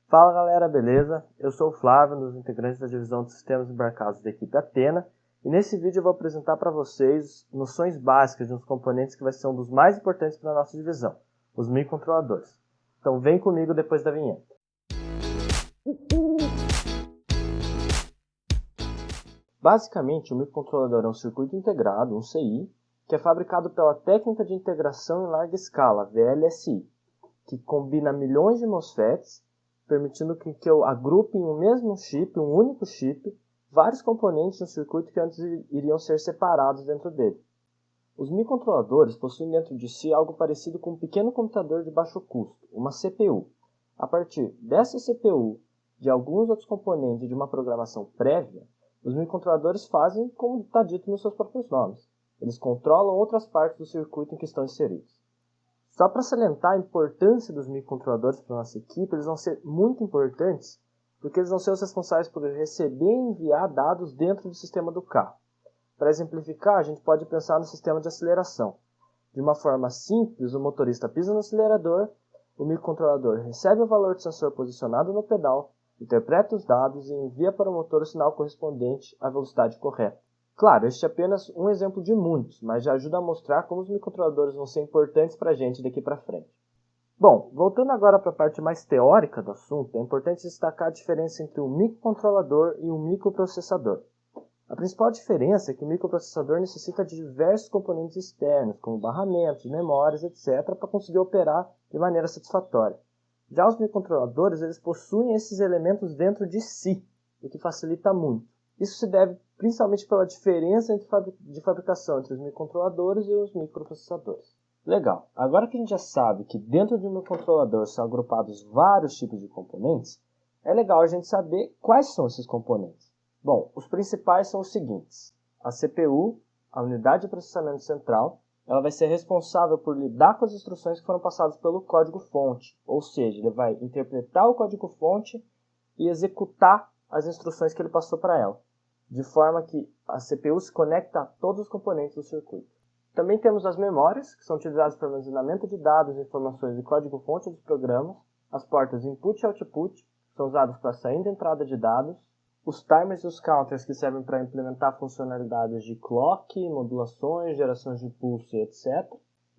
Fala galera, beleza? Eu sou o Flávio, um dos integrantes da divisão de sistemas embarcados da equipe Athena, e nesse vídeo eu vou apresentar para vocês noções básicas de uns componentes que vai ser um dos mais importantes para a nossa divisão, os microcontroladores. Então vem comigo depois da vinheta. Basicamente, o microcontrolador é um circuito integrado, um CI, que é fabricado pela técnica de integração em larga escala, VLSI, que combina milhões de MOSFETs, permitindo que eu agrupe em um mesmo chip, um único chip, vários componentes de um circuito que antes iriam ser separados dentro dele. Os microcontroladores possuem dentro de si algo parecido com um pequeno computador de baixo custo, uma CPU. A partir dessa CPU, de alguns outros componentes e de uma programação prévia, os microcontroladores fazem como está dito nos seus próprios nomes. Eles controlam outras partes do circuito em que estão inseridos. Só para salientar a importância dos microcontroladores para a nossa equipe, eles vão ser muito importantes porque eles vão ser os responsáveis por receber e enviar dados dentro do sistema do carro. Para exemplificar, a gente pode pensar no sistema de aceleração. De uma forma simples, o motorista pisa no acelerador, o microcontrolador recebe o valor do sensor posicionado no pedal, interpreta os dados e envia para o motor o sinal correspondente à velocidade correta. Claro, este é apenas um exemplo de muitos, mas já ajuda a mostrar como os microcontroladores vão ser importantes para a gente daqui para frente. Bom, voltando agora para a parte mais teórica do assunto, é importante destacar a diferença entre um microcontrolador e um microprocessador. A principal diferença é que o microprocessador necessita de diversos componentes externos, como barramentos, memórias, etc., para conseguir operar de maneira satisfatória. Já os microcontroladores, eles possuem esses elementos dentro de si, o que facilita muito. Isso se deve principalmente pela diferença de fabricação entre os microcontroladores e os microprocessadores. Legal, agora que a gente já sabe que dentro de um microcontrolador são agrupados vários tipos de componentes, é legal a gente saber quais são esses componentes. Bom, os principais são os seguintes. A CPU, a unidade de processamento central, ela vai ser responsável por lidar com as instruções que foram passadas pelo código-fonte, ou seja, ele vai interpretar o código-fonte e executar as instruções que ele passou para ela, de forma que a CPU se conecta a todos os componentes do circuito. Também temos as memórias, que são utilizadas para o armazenamento de dados e informações de código-fonte dos programas, as portas input e output, que são usadas para saída e entrada de dados, os timers e os counters, que servem para implementar funcionalidades de clock, modulações, gerações de pulso e etc.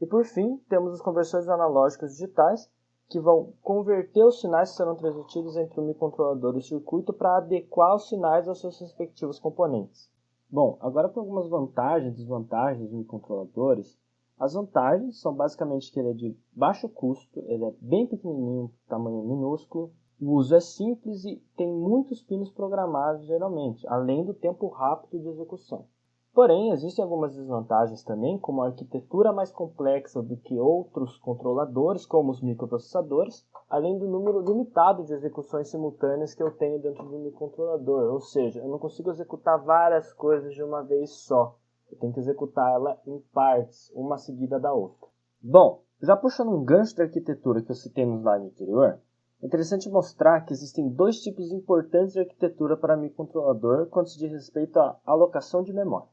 E por fim, temos os conversores analógicos digitais, que vão converter os sinais que serão transmitidos entre o microcontrolador e o circuito para adequar os sinais aos seus respectivos componentes. Bom, agora para algumas vantagens e desvantagens dos microcontroladores. As vantagens são basicamente que ele é de baixo custo, ele é bem pequenininho, tamanho minúsculo, o uso é simples e tem muitos pinos programados geralmente, além do tempo rápido de execução. Porém, existem algumas desvantagens também, como a arquitetura mais complexa do que outros controladores, como os microprocessadores, além do número limitado de execuções simultâneas que eu tenho dentro do microcontrolador, ou seja, eu não consigo executar várias coisas de uma vez só, eu tenho que executar ela em partes, uma seguida da outra. Bom, já puxando um gancho da arquitetura que eu citei no slide anterior, é interessante mostrar que existem dois tipos importantes de arquitetura para microcontrolador quando se diz respeito à alocação de memória.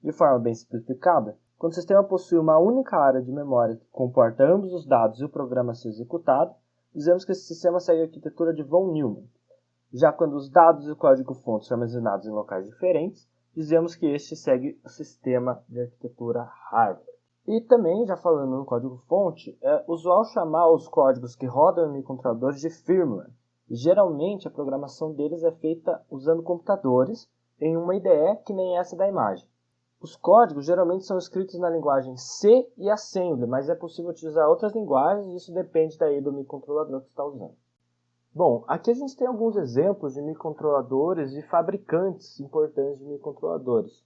De forma bem simplificada, quando o sistema possui uma única área de memória que comporta ambos os dados e o programa a ser executado, dizemos que esse sistema segue a arquitetura de von Neumann. Já quando os dados e o código-fonte são armazenados em locais diferentes, dizemos que este segue o sistema de arquitetura Harvard. E também, já falando no código-fonte, é usual chamar os códigos que rodam em microcontroladores de firmware. E geralmente a programação deles é feita usando computadores em uma IDE que nem essa da imagem. Os códigos geralmente são escritos na linguagem C e Assembly, mas é possível utilizar outras linguagens e isso depende daí do microcontrolador que você está usando. Bom, aqui a gente tem alguns exemplos de microcontroladores e fabricantes importantes de microcontroladores.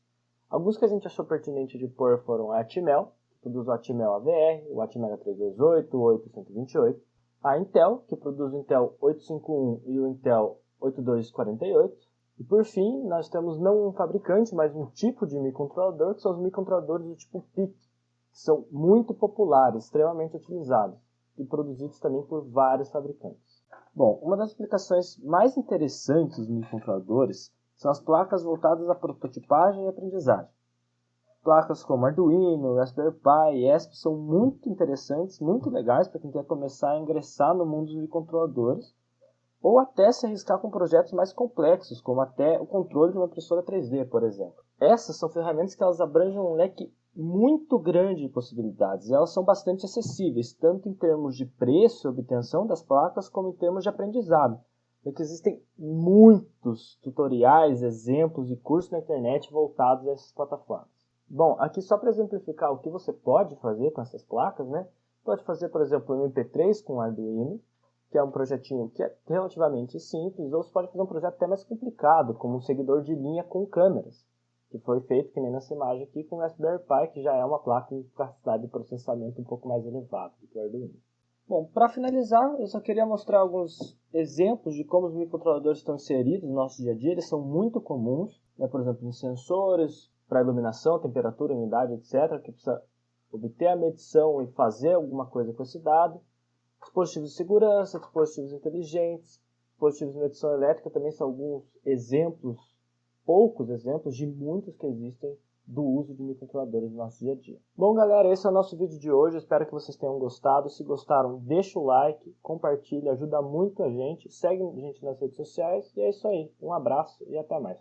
Alguns que a gente achou pertinente de pôr foram a Atmel, que produz o Atmel AVR, o Atmel 328, o 8128, a Intel, que produz o Intel 851 e o Intel 8248, e por fim, nós temos não um fabricante, mas um tipo de microcontrolador, que são os microcontroladores do tipo PIC, que são muito populares, extremamente utilizados, e produzidos também por vários fabricantes. Bom, uma das aplicações mais interessantes dos microcontroladores são as placas voltadas à prototipagem e aprendizagem. Placas como Arduino, Raspberry Pi e ESP são muito interessantes, muito legais para quem quer começar a ingressar no mundo dos microcontroladores, ou até se arriscar com projetos mais complexos, como até o controle de uma impressora 3D, por exemplo. Essas são ferramentas que elas abrangem um leque muito grande de possibilidades, e elas são bastante acessíveis, tanto em termos de preço e obtenção das placas, como em termos de aprendizado, porque existem muitos tutoriais, exemplos e cursos na internet voltados a essas plataformas. Bom, aqui só para exemplificar o que você pode fazer com essas placas, né? Pode fazer, por exemplo, um MP3 com Arduino, que é um projetinho que é relativamente simples, ou você pode fazer um projeto até mais complicado, como um seguidor de linha com câmeras, que foi feito, que nem nessa imagem aqui, com o Raspberry Pi, que já é uma placa com capacidade de processamento um pouco mais elevada do que o Arduino. Bom, para finalizar, eu só queria mostrar alguns exemplos de como os microcontroladores estão inseridos no nosso dia a dia. Eles são muito comuns, né? Por exemplo, em sensores para iluminação, temperatura, umidade, etc., que precisa obter a medição e fazer alguma coisa com esse dado. Dispositivos de segurança, dispositivos inteligentes, dispositivos de medição elétrica também são alguns exemplos, poucos exemplos de muitos que existem do uso de microcontroladores no nosso dia a dia. Bom, galera, esse é o nosso vídeo de hoje. Eu espero que vocês tenham gostado. Se gostaram, deixa o like, compartilha, ajuda muito a gente. Segue a gente nas redes sociais. E é isso aí. Um abraço e até mais.